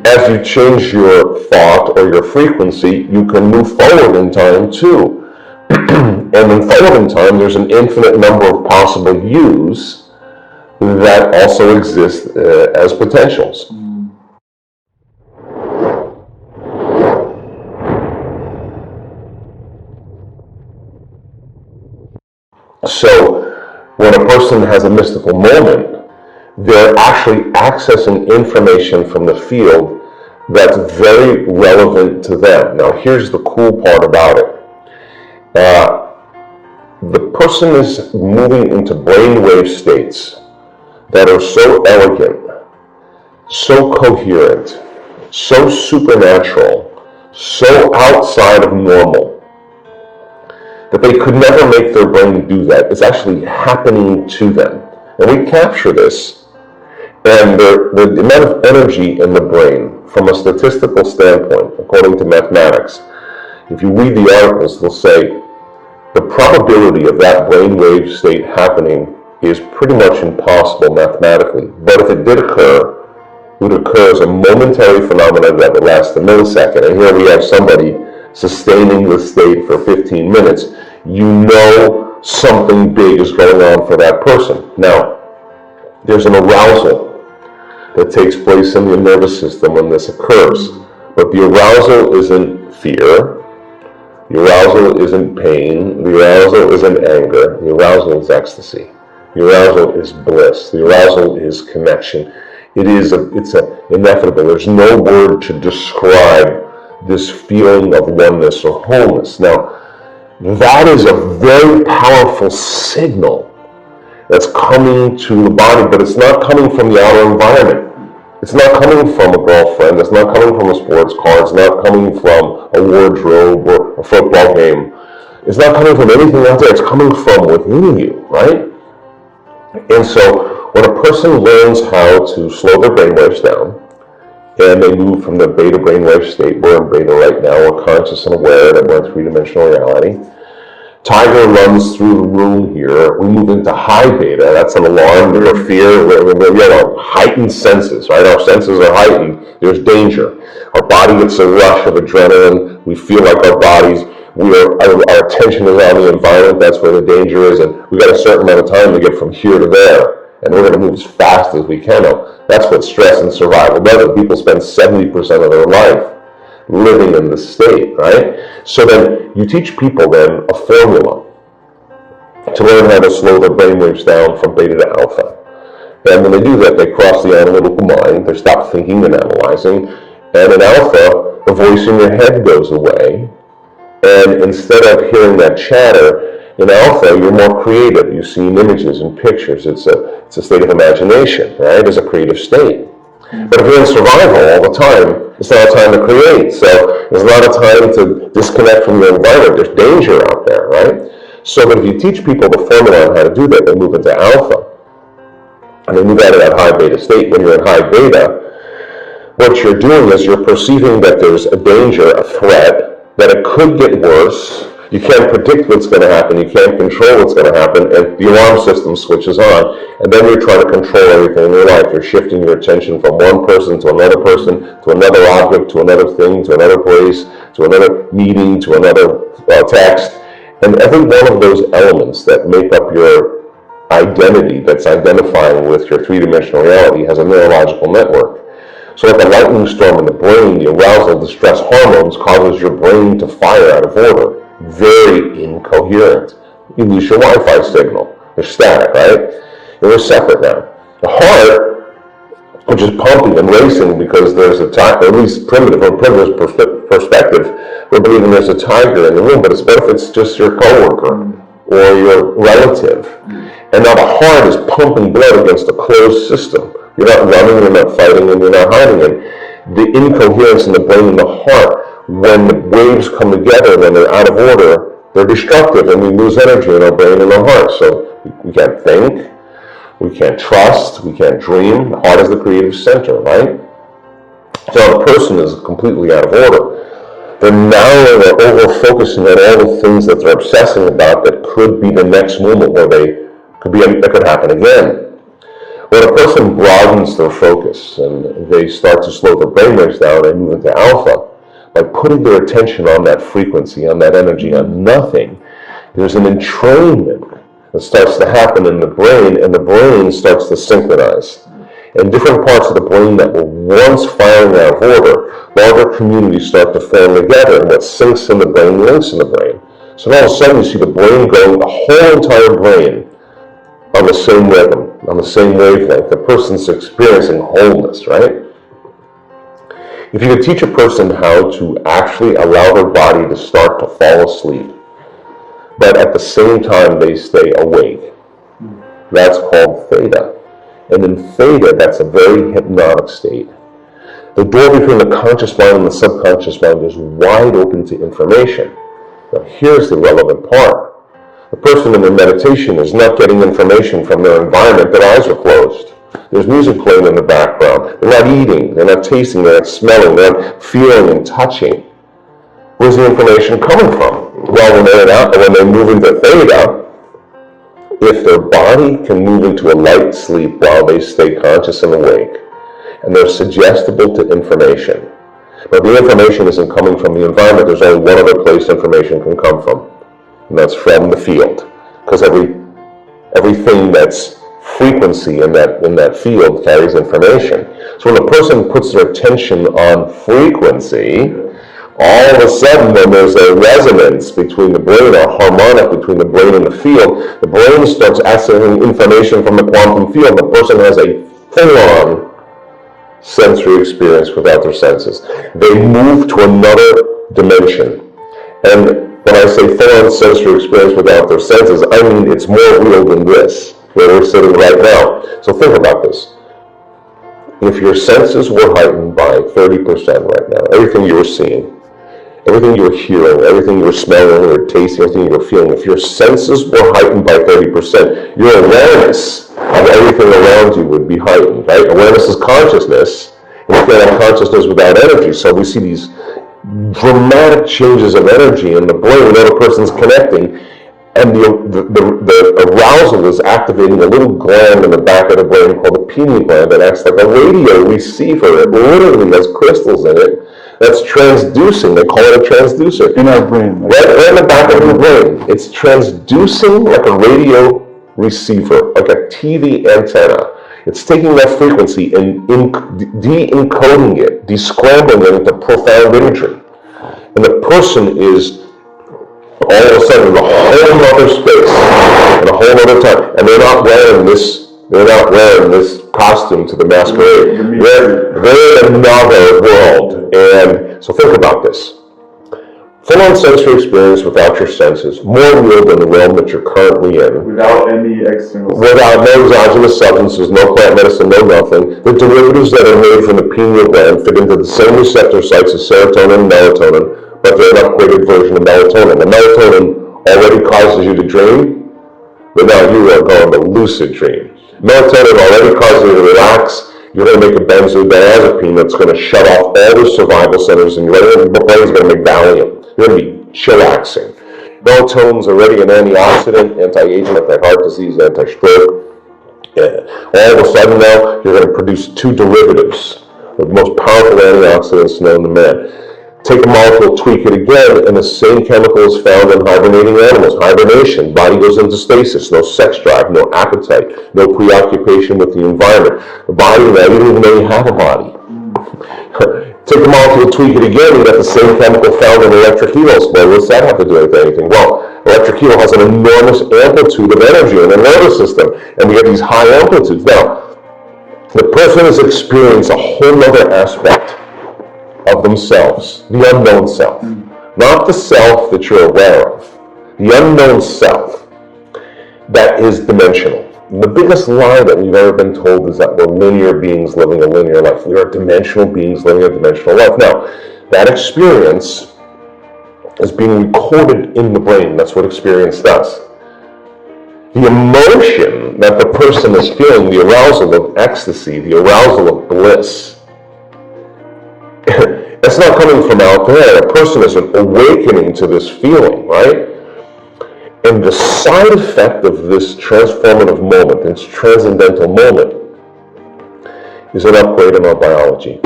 as you change your thought or your frequency, you can move forward in time too. And in forward in time, there's an infinite number of possible yous that also exist as potentials. So when a person has a mystical moment, they're actually accessing information from the field that's very relevant to them. Now, here's the cool part about it. The person is moving into brainwave states that are so elegant, so coherent, so supernatural, so outside of normal, that they could never make their brain do that. It's actually happening to them. And we capture this. And the amount of energy in the brain, from a statistical standpoint, according to mathematics, if you read the articles, they'll say the probability of that brainwave state happening is pretty much impossible mathematically. But if it did occur, it would occur as a momentary phenomenon that would last a millisecond. And here we have somebody sustaining the state for 15 minutes. You know something big is going on for that person. Now, there's an arousal that takes place in the nervous system when this occurs. But the arousal isn't fear. The arousal isn't pain. The arousal isn't anger. The arousal is ecstasy. The arousal is bliss. The arousal is connection. It's ineffable. There's no word to describe this feeling of oneness or wholeness. Now, that is a very powerful signal that's coming to the body, but it's not coming from the outer environment. It's not coming from a girlfriend. It's not coming from a sports car. It's not coming from a wardrobe or a football game. It's not coming from anything out there. It's coming from within you, right? And so when a person learns how to slow their brainwaves down, and they move from the beta brainwave state, we're in beta right now, we're conscious and aware that we're in three-dimensional reality. Tiger runs through the room here. We move into high beta. That's an alarm or fear. We have heightened senses, right? Our senses are heightened. There's danger. Our body gets a rush of adrenaline. We feel like our bodies, our attention is on the environment. That's where the danger is. And we've got a certain amount of time to get from here to there. And we're going to move as fast as we can. That's what stress and survival does. People spend 70% of their life living in the state, right? So then you teach people then a formula to learn how to slow their brainwaves down from beta to alpha. And when they do that, they cross the analytical mind, they stop thinking and analyzing, and in alpha, the voice in your head goes away, and instead of hearing that chatter, in alpha, you're more creative. You see images and pictures. It's a state of imagination, right? It's a creative state. But if you're in survival all the time, it's not a time to create. So it's not a time to disconnect from your environment. There's danger out there, right? So that if you teach people the formula on how to do that, they move into alpha. And they move out of that high beta state. When you're in high beta, what you're doing is you're perceiving that there's a danger, a threat, that it could get worse. You can't predict what's going to happen. You can't control what's going to happen. And the alarm system switches on. And then you're trying to control everything in your life. You're shifting your attention from one person to another object, to another thing, to another place, to another meeting, to another text. And every one of those elements that make up your identity, that's identifying with your three-dimensional reality, has a neurological network. So like a lightning storm in the brain, the arousal, the stress hormones causes your brain to fire out of order. Very incoherent. You lose your Wi-Fi signal. You're static, right? You're separate now. The heart, which is pumping and racing because there's a tiger, at least from a primitive perspective, we're believing there's a tiger in the room, but what if it's just your coworker or your relative? And now the heart is pumping blood against a closed system. You're not running, you're not fighting, and you're not hiding it. The incoherence in the brain and the heart, when the waves come together, when they're out of order, they're destructive, and we lose energy in our brain and our heart. So we can't think, we can't trust, we can't dream. The heart is the creative center, right? So the person is completely out of order. They're narrowing or over-focusing on all the things that they're obsessing about that could be the next moment where that could happen again. When a person broadens their focus and they start to slow their brain waves down and move into alpha, by putting their attention on that frequency, on that energy, on nothing, there's an entrainment that starts to happen in the brain, and the brain starts to synchronize. And different parts of the brain that were once firing out of order, larger communities start to form together, and what syncs in the brain links in the brain. So all of a sudden you see the brain going, the whole entire brain, on the same rhythm, on the same wavelength. The person's experiencing wholeness, right? If you could teach a person how to actually allow their body to start to fall asleep, but at the same time they stay awake, that's called theta. And in theta, that's a very hypnotic state. The door between the conscious mind and the subconscious mind is wide open to information. Now here's the relevant part. The person in their meditation is not getting information from their environment. Their eyes are closed. There's music playing in the background. They're not eating, they're not tasting, they're not smelling, they're not feeling and touching. Where's the information coming from? Well, when they move into theta, if their body can move into a light sleep while they stay conscious and awake, and they're suggestible to information, but the information isn't coming from the environment, there's only one other place information can come from, and that's from the field, because everything that's frequency in that field carries information. So when a person puts their attention on frequency, all of a sudden when there's a resonance between the brain, or harmonic between the brain and the field, the brain starts accessing information from the quantum field. The person has a full-on sensory experience without their senses. They move to another dimension. And when I say full-on sensory experience without their senses, I mean it's more real than this, where we're sitting right now. So think about this. If your senses were heightened by 30% right now, everything you were seeing, everything you were hearing, everything you were smelling or tasting, everything you were feeling, if your senses were heightened by 30%, your awareness of everything around you would be heightened, right? Awareness is consciousness, and you can't have consciousness without energy. So we see these dramatic changes of energy in the brain when a person's connecting, and the arousal is activating a little gland in the back of the brain called the pineal gland that acts like a radio receiver. It literally has crystals in it that's transducing. They call it a transducer. In our brain. Right in the back of the brain. It's transducing like a radio receiver, like a TV antenna. It's taking that frequency and de-encoding it, descrambling it into profound imagery. And the person is all of a sudden in a whole other space, in a whole other time. And they're not wearing this costume to the masquerade. They're in another world. And so think about this. Full-on sensory experience without your senses, more real than the realm that you're currently in. Without any external. Without no exogenous substances, no plant medicine, no nothing. The derivatives that are made from the pineal gland fit into the same receptor sites as serotonin and melatonin, but they're an upgraded version of melatonin. The melatonin already causes you to dream, but now you are going to lucid dream. Melatonin already causes you to relax. You're going to make a benzodiazepine that's going to shut off all the survival centers in your brain. The brain's going to make Valium. You're going to be chillaxing. Melatonin's already an antioxidant, anti-aging, anti-heart disease, anti-stroke. All of a sudden now, you're going to produce two derivatives, the most powerful antioxidants known to man. Take a molecule, tweak it again, and the same chemical is found in hibernating animals. Hibernation, body goes into stasis, no sex drive, no appetite, no preoccupation with the environment. The body, now you don't even know you have a body. Take the molecule, tweak it again, you got the same chemical found in electric eels. Well, what's that have to do with anything? Well, electric eel has an enormous amplitude of energy in the nervous system, and we get these high amplitudes. Now, the person has experienced a whole other aspect of themselves, the unknown self. Not the self that you're aware of, the unknown self that is dimensional. The biggest lie that we've ever been told is that we're linear beings living a linear life. We are dimensional beings living a dimensional life. Now, that experience is being recorded in the brain. That's what experience does. The emotion that the person is feeling, the arousal of ecstasy, the arousal of bliss, it's not coming from out there. A person is awakening to this feeling, right? And the side effect of this transformative moment, this transcendental moment, is an upgrade in our biology.